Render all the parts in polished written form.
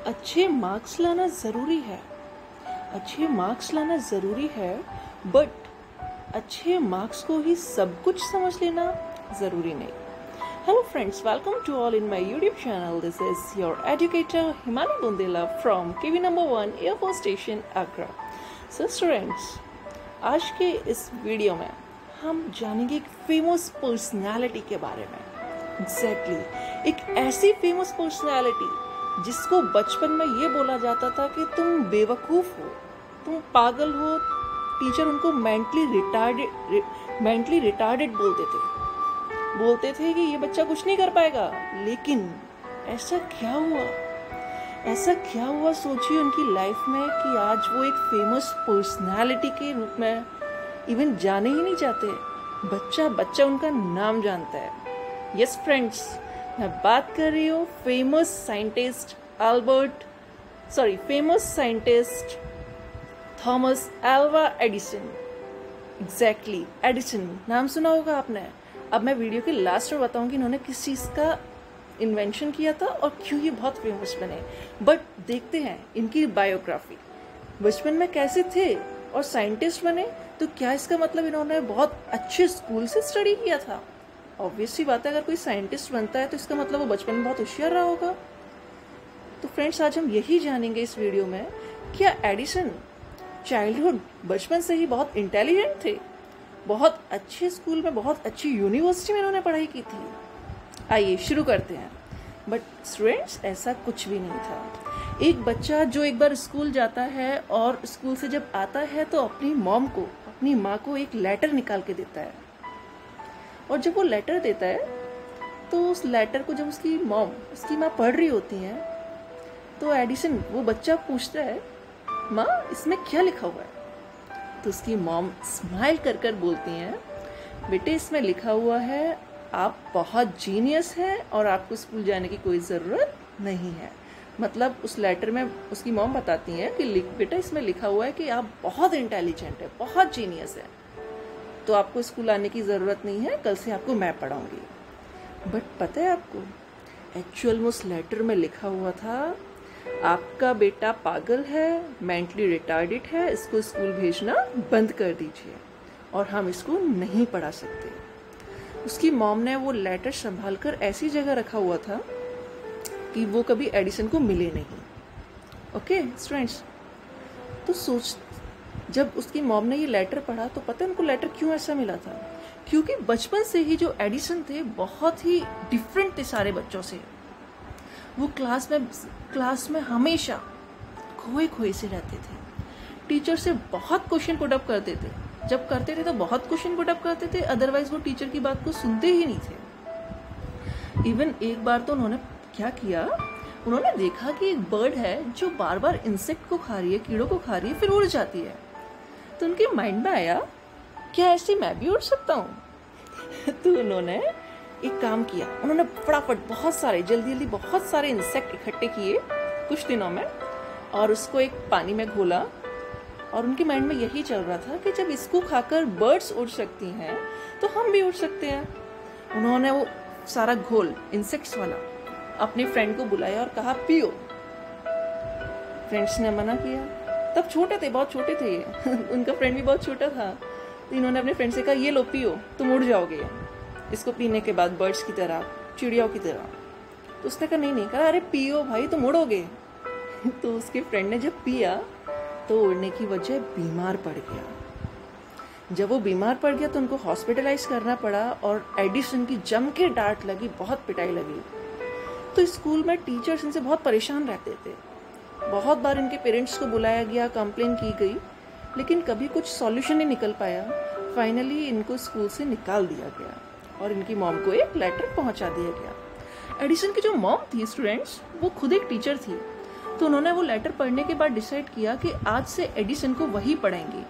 अच्छे मार्क्स लाना ज़रूरी है। अच्छे मार्क्स लाना ज़रूरी है, बट अच्छे मार्क्स को ही सब कुछ समझ लेना ज़रूरी नहीं। Hello friends, welcome to all in my YouTube channel. This is your educator Himani Bundela from KV number 1 Air Force Station, Agra. So students, आज के इस वीडियो में हम जानेंगे एक फेमस पर्सनालिटी के बारे में। Exactly, एक ऐसी फेमस पर्सनालिटी जिसको बचपन में ये बोला जाता था कि तुम बेवकूफ़ हो, तुम पागल हो। टीचर उनको मेंटली रिटार्डेड बोलते थे कि ये बच्चा कुछ नहीं कर पाएगा। लेकिन ऐसा क्या हुआ सोचिए उनकी लाइफ में कि आज वो एक फेमस पर्सनालिटी के रूप में इवन जाने ही नहीं चाहते। बच्चा उनका नाम जानता है। यस फ्रेंड्स, मैं बात कर रही हूँ famous scientist Thomas Alva Edison. Exactly, Edison नाम सुना होगा आपने। अब मैं वीडियो के लास्ट में बताऊंगी इन्होंने किस चीज़ का इन्वेंशन किया था और क्यों ये बहुत फेमस बने। बट देखते हैं इनकी बायोग्राफी, बचपन में कैसे थे और साइंटिस्ट बने। तो क्या इसका मतलब इन्होंने बहुत अच्छे स्कूल से स्टडी किया था? ऑब्वियस सी बात है, अगर कोई साइंटिस्ट बनता है तो इसका मतलब वो बचपन में बहुत होशियार रहा होगा। तो फ्रेंड्स, आज हम यही जानेंगे इस वीडियो में, क्या एडिसन चाइल्डहुड बचपन से ही बहुत इंटेलिजेंट थे, बहुत अच्छे स्कूल में, बहुत अच्छी यूनिवर्सिटी में इन्होंने पढ़ाई की थी। आइए शुरू करते हैं। बट स्टूडेंट्स, ऐसा कुछ भी नहीं था। एक बच्चा जो एक बार स्कूल जाता है और स्कूल से जब आता है तो अपनी माँ को एक लेटर निकाल के देता है। और जब वो लेटर देता है तो उस लेटर को जब उसकी माँ पढ़ रही होती है तो एडिसन, वो बच्चा पूछता है, माँ इसमें क्या लिखा हुआ है? तो उसकी मॉम स्माइल कर कर बोलती हैं, बेटे इसमें लिखा हुआ है आप बहुत जीनियस हैं और आपको स्कूल जाने की कोई ज़रूरत नहीं है। मतलब उस लेटर में उसकी मॉम बताती हैं कि बेटा इसमें लिखा हुआ है कि आप बहुत इंटेलिजेंट है, बहुत जीनियस है, तो आपको स्कूल आने की ज़रूरत नहीं है, कल से आपको मैं पढ़ाऊँगी। बट पता है आपको, एक्चुअल में उस लेटर में लिखा हुआ था, आपका बेटा पागल है, मेंटली रिटार्डेड है, इसको स्कूल भेजना बंद कर दीजिए और हम इसको नहीं पढ़ा सकते। उसकी मॉम ने वो लेटर संभाल कर ऐसी जगह रखा हुआ था कि वो कभी एडिसन को मिले नहीं। ओके स्टूडेंट्स, तो जब उसकी मॉम ने ये लेटर पढ़ा तो पता है उनको लेटर क्यों ऐसा मिला था? क्योंकि बचपन से ही जो एडिसन थे बहुत ही डिफरेंट थे सारे बच्चों से। वो क्लास में हमेशा खोए से रहते थे। टीचर से बहुत क्वेश्चन पुट अप करते थे, जब करते थे तो बहुत क्वेश्चन पुट अप करते थे, अदरवाइज वो टीचर की बात को सुनते ही नहीं थे। इवन एक बार तो उन्होंने क्या किया, उन्होंने देखा कि एक बर्ड है जो बार बार इंसेक्ट को खा रही है, कीड़ों को खा रही है, फिर उड़ जाती है। तो उनके माइंड में आया, क्या ऐसे मैं भी उड़ सकता हूँ? तो उन्होंने एक काम किया, उन्होंने फटाफट जल्दी बहुत सारे इंसेक्ट इकट्ठे किए कुछ दिनों में और उसको एक पानी में घोला। और उनके माइंड में यही चल रहा था कि जब इसको खाकर बर्ड्स उड़ सकती हैं तो हम भी उड़ सकते हैं। उन्होंने वो सारा घोल इंसेक्ट्स वाला अपने फ्रेंड को बुलाया और कहा पियो। फ्रेंड्स ने मना किया, तब छोटे थे, बहुत छोटे थे ये उनका फ्रेंड भी बहुत छोटा था। तो इन्होंने अपने फ्रेंड से कहा, ये लो पियो, तुम उड़ जाओगे इसको पीने के बाद, बर्ड्स की तरह, चिड़ियों की तरह। तो उसने कहा नहीं, कहा अरे पियो भाई, तुम उड़ोगे। तो उसके फ्रेंड ने जब पिया तो उड़ने की वजह बीमार पड़ गया। जब वो बीमार पड़ गया तो उनको हॉस्पिटलाइज करना पड़ा और एडिसन की जम के डांट लगी, बहुत पिटाई लगी। तो स्कूल में टीचर्स इनसे बहुत परेशान रहते थे। बहुत बार इनके पेरेंट्स को बुलाया गया, कंप्लेन की गई, लेकिन कभी कुछ सॉल्यूशन नहीं निकल पाया। फाइनली इनको स्कूल से निकाल दिया गया और इनकी मॉम को एक लेटर पहुंचा दिया गया। एडिसन की जो मॉम थी स्टूडेंट्स, वो खुद एक टीचर थी। तो उन्होंने वो लेटर पढ़ने के बाद डिसाइड किया कि आज से एडिसन को वही पढ़ाएंगे।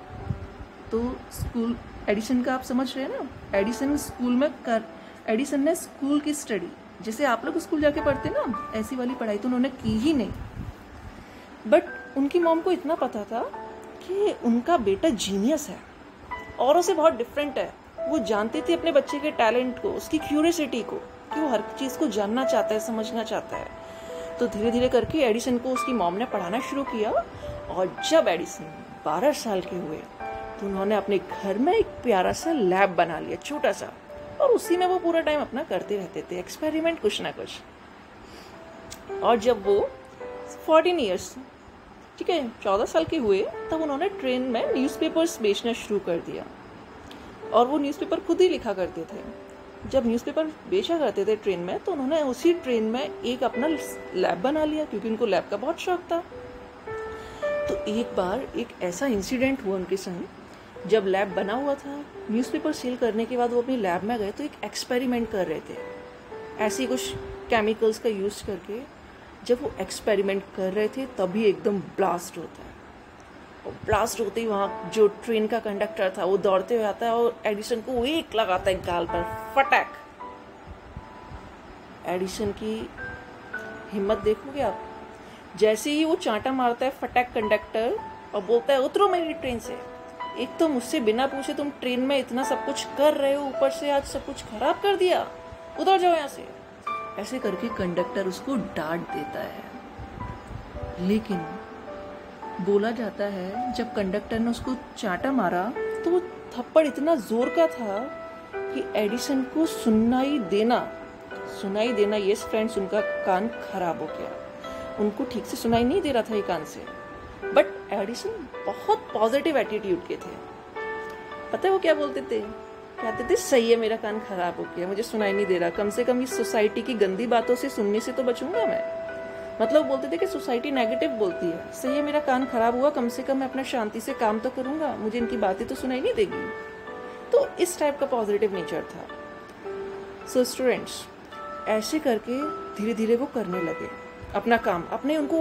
तो स्कूल एडिसन का आप समझ रहे हैं ना, एडिसन ने स्कूल की स्टडी, जैसे आप लोग स्कूल जाके पढ़ते ना, ऐसी वाली पढ़ाई तो उन्होंने की ही नहीं। बट उनकी मॉम को इतना पता था कि उनका बेटा जीनियस है, औरों से बहुत डिफरेंट है। वो जानती थी अपने बच्चे के टैलेंट को, उसकी क्यूरियोसिटी को, कि वो हर चीज़ को जानना चाहता है, समझना चाहता है। तो धीरे धीरे करके एडिसन को उसकी मॉम ने पढ़ाना शुरू किया, और जब एडिसन 12 साल के हुए तो उन्होंने अपने घर में एक प्यारा सा लैब बना लिया, छोटा सा, और उसी में वो पूरा टाइम अपना करते रहते थे एक्सपेरिमेंट कुछ ना कुछ। और जब वो 14 ईयर्स, ठीक है, 14 साल के हुए, तब उन्होंने ट्रेन में न्यूज़पेपर्स बेचना शुरू कर दिया, और वो न्यूज़पेपर खुद ही लिखा करते थे। जब न्यूज़पेपर बेचा करते थे ट्रेन में, तो उन्होंने उसी ट्रेन में एक अपना लैब बना लिया, क्योंकि उनको लैब का बहुत शौक था। तो एक बार एक ऐसा इंसिडेंट हुआ उनके संग, जब लैब बना हुआ था, न्यूज़पेपर सेल करने के बाद वो अपनी लैब में गए तो एक एक्सपेरिमेंट कर रहे थे, ऐसी कुछ केमिकल्स का यूज करके। जब वो एक्सपेरिमेंट कर रहे थे तभी एकदम ब्लास्ट होता है, और ब्लास्ट होते ही वहाँ जो ट्रेन का कंडक्टर था वो दौड़ते हुए आता है और एडिसन को एक लगाता है गाल पर, फटाक। एडिसन की हिम्मत देखोगे आप, जैसे ही वो चांटा मारता है फटाक कंडक्टर और बोलता है उतरो मेरी ट्रेन से। एक तो मुझसे बिना पूछे तुम ट्रेन में इतना सब कुछ कर रहे हो, ऊपर से आज सब कुछ खराब कर दिया, उतर जाओ यहाँ से। ऐसे करके कंडक्टर उसको डांट देता है। लेकिन बोला जाता है जब कंडक्टर ने उसको चांटा मारा तो वो थप्पड़ इतना जोर का था कि एडिसन को सुनाई देना, यस फ्रेंड्स, उनका कान खराब हो गया, उनको ठीक से सुनाई नहीं दे रहा था ये कान से। बट एडिसन बहुत पॉजिटिव एटीट्यूड के थे। पता है वो क्या बोलते थे? कहते थे सही है, मेरा कान खराब हो गया, मुझे सुनाई नहीं दे रहा, कम से कम इस सोसाइटी की गंदी बातों से सुनने से तो बचूंगा मैं। मतलब बोलते थे कि सोसाइटी नेगेटिव बोलती है, सही है मेरा कान खराब हुआ, कम से कम मैं अपना शांति से काम तो करूंगा, मुझे इनकी बातें तो सुनाई नहीं देगी। तो इस टाइप का पॉजिटिव नेचर था। सो स्टूडेंट्स, ऐसे करके धीरे धीरे वो करने लगे अपना काम अपने। उनको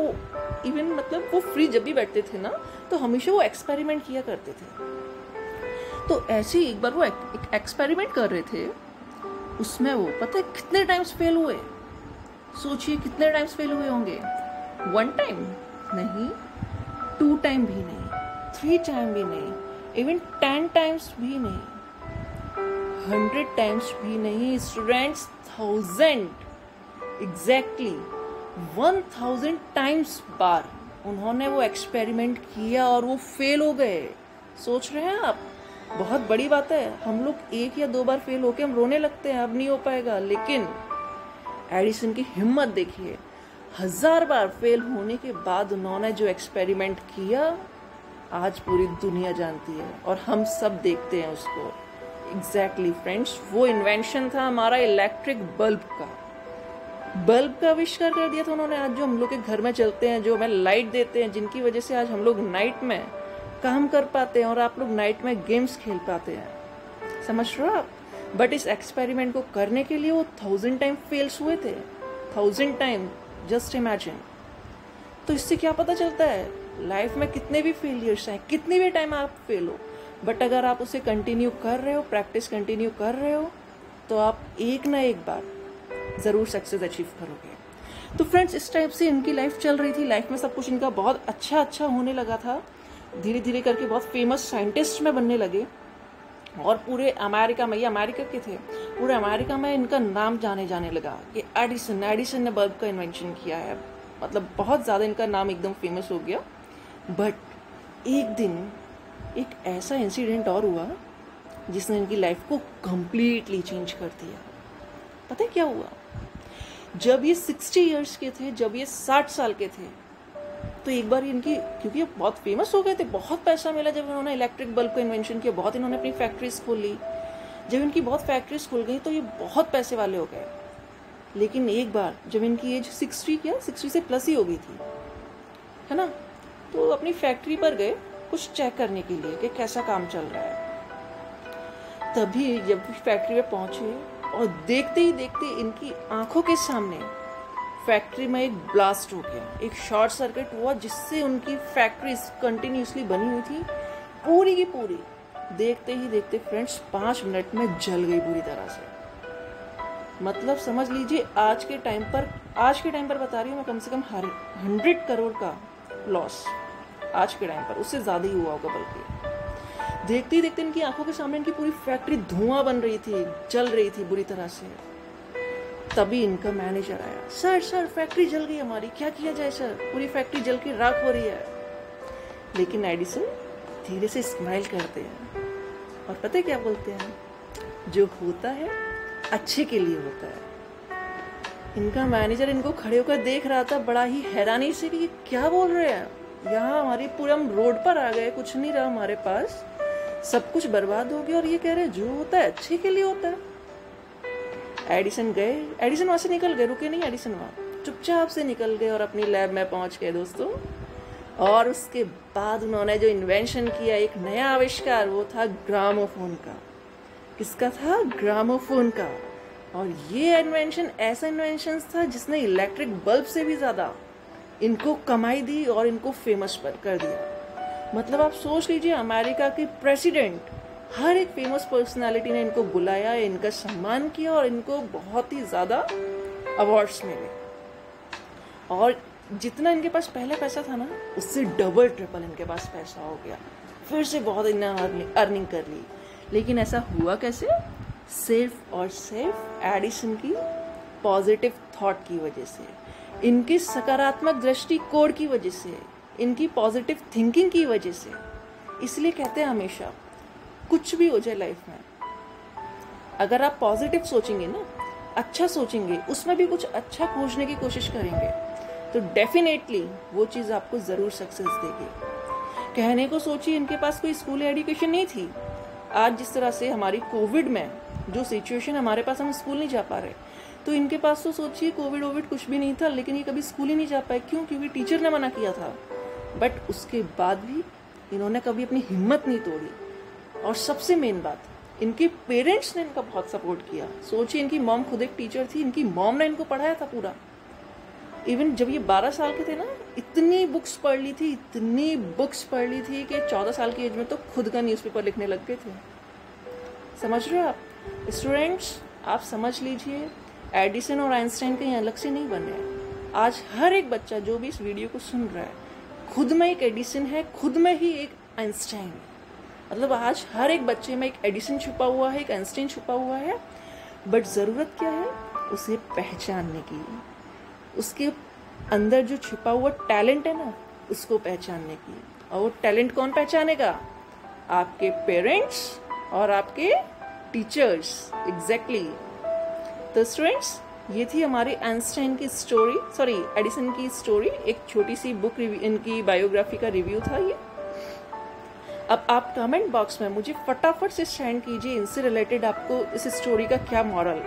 इवन मतलब वो फ्री जब भी बैठते थे ना, तो हमेशा वो एक्सपेरिमेंट किया करते थे। तो ऐसे ही एक बार वो एक एक्सपेरिमेंट कर रहे थे, उसमें वो पता है कितने टाइम्स फेल हुए? सोचिए कितने टाइम्स फेल हुए होंगे। 1 टाइम नहीं, 2 टाइम भी नहीं, 3 टाइम भी नहीं, इवन 10 टाइम्स भी नहीं, 100 टाइम्स भी नहीं स्टूडेंट्स, 1000 एग्जैक्टली 1000 टाइम्स बार उन्होंने वो एक्सपेरिमेंट किया और वो फेल हो गए। सोच रहे हैं आप? बहुत बड़ी बात है। हम लोग 1 या 2 बार फेल होके हम रोने लगते हैं, अब नहीं हो पाएगा, लेकिन एडिसन की हिम्मत देखिए, 1000 बार फेल होने के बाद उन्होंने जो एक्सपेरिमेंट किया आज पूरी दुनिया जानती है और हम सब देखते हैं उसको। एग्जैक्टली फ्रेंड्स, वो इन्वेंशन था हमारा इलेक्ट्रिक बल्ब का आविष्कार कर दिया था उन्होंने। आज जो हम लोग के घर में चलते हैं, जो हमें लाइट देते हैं, जिनकी वजह से आज हम लोग नाइट में काम कर पाते हैं और आप लोग नाइट में गेम्स खेल पाते हैं। समझ रहे हो आप? बट इस एक्सपेरिमेंट को करने के लिए वो 1000 टाइम फेल्स हुए थे, 1000 टाइम, जस्ट इमेजिन। तो इससे क्या पता चलता है? लाइफ में कितने भी फेलियर्स हैं, कितनी भी टाइम आप फेल हो, बट अगर आप उसे कंटिन्यू कर रहे हो, प्रैक्टिस कंटिन्यू कर रहे हो, तो आप एक ना एक बार ज़रूर सक्सेस अचीव करोगे। तो फ्रेंड्स, इस टाइप से इनकी लाइफ चल रही थी। लाइफ में सब कुछ इनका बहुत अच्छा होने लगा था। धीरे धीरे करके बहुत फेमस साइंटिस्ट में बनने लगे और पूरे अमेरिका में, ये अमेरिका के थे, पूरे अमेरिका में इनका नाम जाने लगा कि एडिसन ने बल्ब का इन्वेंशन किया है। मतलब बहुत ज़्यादा इनका नाम एकदम फेमस हो गया। बट एक दिन एक ऐसा इंसिडेंट और हुआ जिसने इनकी लाइफ को कंप्लीटली चेंज कर दिया। पता है क्या हुआ? जब ये 60 इयर्स के थे, जब ये 60 साल के थे, तो एक बार इनकी, क्योंकि ये बहुत फेमस हो गए थे, बहुत पैसा मिला जब इन्होंने इलेक्ट्रिक बल्ब का इन्वेंशन किया, बहुत इन्होंने अपनी फैक्ट्रीज खोल ली। जब इनकी बहुत फैक्ट्रीज खुल गई तो ये बहुत पैसे वाले हो गए। लेकिन एक बार जब इनकी एज 60 से प्लस ही हो गई थी, है ना, तो अपनी फैक्ट्री पर गए कुछ चेक करने के लिए कि कैसा काम चल रहा है। तभी जब फैक्ट्री में पहुंचे और देखते ही देखते इनकी आंखों के सामने फैक्ट्री में एक ब्लास्ट हो गया, एक शॉर्ट सर्किट हुआ, जिससे उनकी फैक्ट्री कंटिन्यूसली बनी हुई थी पूरी की पूरी, देखते ही देखते फ्रेंड्स 5 मिनट में जल गई पूरी तरह से। मतलब समझ लीजिए आज के टाइम पर बता रही हूँ मैं, कम से कम 100 करोड़ का लॉस आज के टाइम पर, उससे ज़्यादा ही हुआ होगा। बल्कि देखते ही देखते इनकी आंखों के सामने इनकी पूरी फैक्ट्री धुआं बन रही थी, जल रही थी बुरी तरह से। तभी इनका मैनेजर आया। सर फैक्ट्री जल गई हमारी, क्या किया जाए सर, पूरी फैक्ट्री जल के राख हो रही है। लेकिन एडिसन धीरे से स्माइल करते हैं और पता है क्या बोलते हैं, जो होता है अच्छे के लिए होता है। इनका मैनेजर इनको खड़े होकर देख रहा था बड़ा ही हैरानी से कि ये क्या बोल रहे हैं, यहाँ हमारी पूरा हम रोड पर आ गए, कुछ नहीं रहा हमारे पास, सब कुछ बर्बाद हो गया और ये कह रहे हैं जो होता है अच्छे के लिए होता है। एडिसन गए, एडिसन वहां से निकल गए, रुके नहीं एडिसन वहां, चुपचाप से निकल गए और अपनी लैब में पहुंच गए दोस्तों। और उसके बाद उन्होंने जो इन्वेंशन किया, एक नया आविष्कार, वो था ग्रामोफोन का। किसका था? ग्रामोफोन का। और ये इन्वेंशन ऐसा इन्वेंशन था जिसने इलेक्ट्रिक बल्ब से भी ज्यादा इनको कमाई दी और इनको फेमस कर दिया। मतलब आप सोच लीजिए, अमेरिका के प्रेसिडेंट, हर एक फेमस पर्सनालिटी ने इनको बुलाया, इनका सम्मान किया और इनको बहुत ही ज्यादा अवार्ड्स मिले। और जितना इनके पास पहले पैसा था ना, उससे डबल ट्रिपल इनके पास पैसा हो गया, फिर से बहुत इन्हें अर्निंग कर ली। लेकिन ऐसा हुआ कैसे? सिर्फ और सिर्फ एडिसन की पॉजिटिव थॉट की वजह से, इनकी सकारात्मक दृष्टिकोण की वजह से, इनकी पॉजिटिव थिंकिंग की वजह से। इसलिए कहते हैं हमेशा, कुछ भी हो जाए लाइफ में, अगर आप पॉजिटिव सोचेंगे ना, अच्छा सोचेंगे, उसमें भी कुछ अच्छा खोजने की कोशिश करेंगे, तो डेफिनेटली वो चीज़ आपको ज़रूर सक्सेस देगी। कहने को सोचिए, इनके पास कोई स्कूल एजुकेशन नहीं थी। आज जिस तरह से हमारी कोविड में जो सिचुएशन हमारे पास, हम स्कूल नहीं जा पा रहे, तो इनके पास तो सोचिए कोविड वोविड कुछ भी नहीं था, लेकिन ये कभी स्कूल ही नहीं जा पाए। क्यों? क्योंकि टीचर ने मना किया था। बट उसके बाद भी इन्होंने कभी अपनी हिम्मत नहीं तोड़ी। और सबसे मेन बात, इनके पेरेंट्स ने इनका बहुत सपोर्ट किया। सोचिए, इनकी मॉम खुद एक टीचर थी, इनकी मॉम ने इनको पढ़ाया था पूरा। इवन जब ये 12 साल के थे ना, इतनी बुक्स पढ़ ली थी, इतनी बुक्स पढ़ ली थी कि 14 साल की एज में तो खुद का न्यूज़पेपर लिखने लग गए थे। समझ रहे हो आप? स्टूडेंट्स, आप समझ लीजिए, एडिसन और आइंस्टाइन कहीं अलग से नहीं बने हैं। आज हर एक बच्चा जो भी इस वीडियो को सुन रहा है, खुद में एक एडिसन है, खुद में ही एक आइंस्टाइन है। मतलब आज हर एक बच्चे में एक एडिसन छुपा हुआ है, एक आइंस्टाइन छुपा हुआ है। बट ज़रूरत क्या है? उसे पहचानने की, उसके अंदर जो छुपा हुआ टैलेंट है ना, उसको पहचानने की। और वो टैलेंट कौन पहचानेगा? आपके पेरेंट्स और आपके टीचर्स। एग्जैक्टली। तो स्टूडेंट्स, ये थी हमारी आइंस्टाइन की स्टोरी, सॉरी एडिसन की स्टोरी। एक छोटी सी बुक इनकी बायोग्राफी का रिव्यू था ये। अब आप कमेंट बॉक्स में मुझे फटाफट से सेंड कीजिए, इनसे रिलेटेड आपको इस स्टोरी का क्या मॉरल,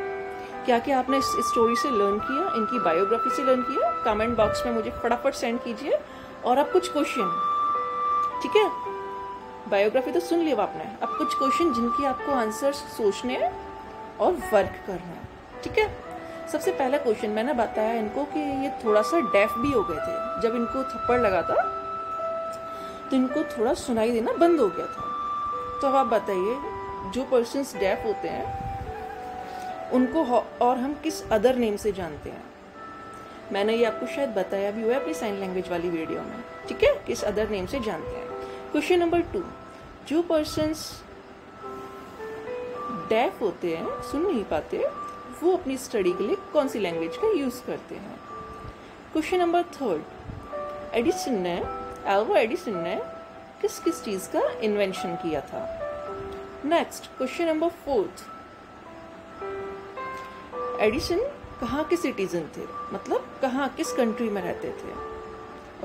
क्या क्या आपने इस स्टोरी से लर्न किया, इनकी बायोग्राफी से लर्न किया। कमेंट बॉक्स में मुझे फटाफट सेंड कीजिए। और अब कुछ क्वेश्चन, ठीक है? बायोग्राफी तो सुन लिया आपने, अब कुछ क्वेश्चन जिनकी आपको आंसर्स सोचने हैं और वर्क करना है, ठीक है? सबसे पहला क्वेश्चन, मैंने बताया इनको कि ये थोड़ा सा डेफ भी हो गए थे। जब इनको थप्पड़ लगा था तो इनको थोड़ा सुनाई देना बंद हो गया था। तो अब आप बताइए, जो पर्सन्स डेफ होते हैं उनको और हम किस अदर नेम से जानते हैं? मैंने ये आपको शायद बताया भी हुआ है अपनी साइन लैंग्वेज वाली वीडियो में, ठीक है? किस अदर नेम से जानते हैं। क्वेश्चन नंबर 2, जो पर्सन्स डेफ होते हैं, सुन नहीं पाते, वो अपनी स्टडी के लिए कौन सी लैंग्वेज का यूज करते हैं? क्वेश्चन नंबर 3, एल्वा एडिसन ने किस किस चीज का इन्वेंशन किया था? नेक्स्ट क्वेश्चन नंबर 4, एडिसन कहाँ के सिटीजन थे, मतलब कहाँ, किस कंट्री में रहते थे?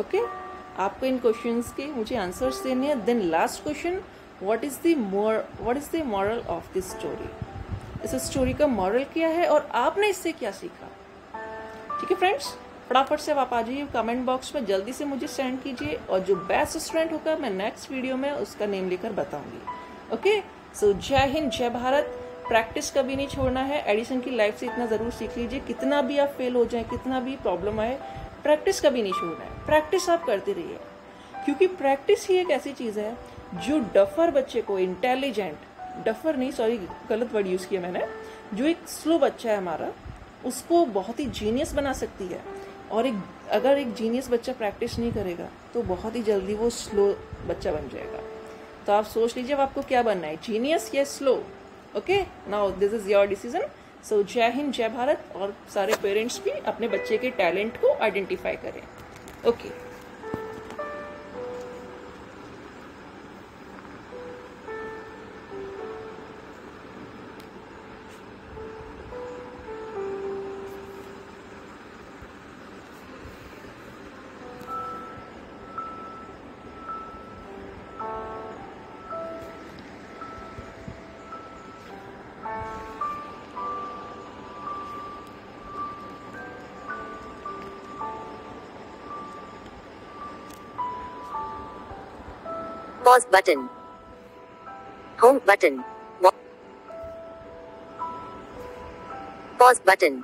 ओके, आपको इन क्वेश्चंस के मुझे आंसर्स देने हैं। Then last question, what is the moral of this story? इस स्टोरी का मॉरल क्या है और आपने इससे क्या सीखा? ठीक है फ्रेंड्स, फटाफट से आप आ जाइए कमेंट बॉक्स में, जल्दी से मुझे सेंड कीजिए। और जो बेस्ट स्टूडेंट होगा, मैं नेक्स्ट वीडियो में उसका नेम लेकर बताऊंगी। ओके, सो जय हिंद, जय भारत। प्रैक्टिस कभी नहीं छोड़ना है। एडिसन की लाइफ से इतना जरूर सीख लीजिए, कितना भी आप फेल हो जाए, कितना भी प्रॉब्लम आए, प्रैक्टिस कभी नहीं छोड़ना है। प्रैक्टिस आप करते रहिए, क्योंकि प्रैक्टिस ही एक ऐसी चीज है जो डफर बच्चे को, इंटेलिजेंट, डफर नहीं, सॉरी गलत वर्ड यूज किया मैंने, जो एक स्लो बच्चा है हमारा, उसको बहुत ही जीनियस बना सकती है। और अगर एक जीनियस बच्चा प्रैक्टिस नहीं करेगा तो बहुत ही जल्दी वो स्लो बच्चा बन जाएगा। तो आप सोच लीजिए अब आपको क्या बनना है, जीनियस या slow? Okay, now this is your decision. So जय हिंद, जय भारत, और सारे पेरेंट्स भी अपने बच्चे के टैलेंट को आइडेंटिफाई करें। Okay. Pause button. Home button. Pause button.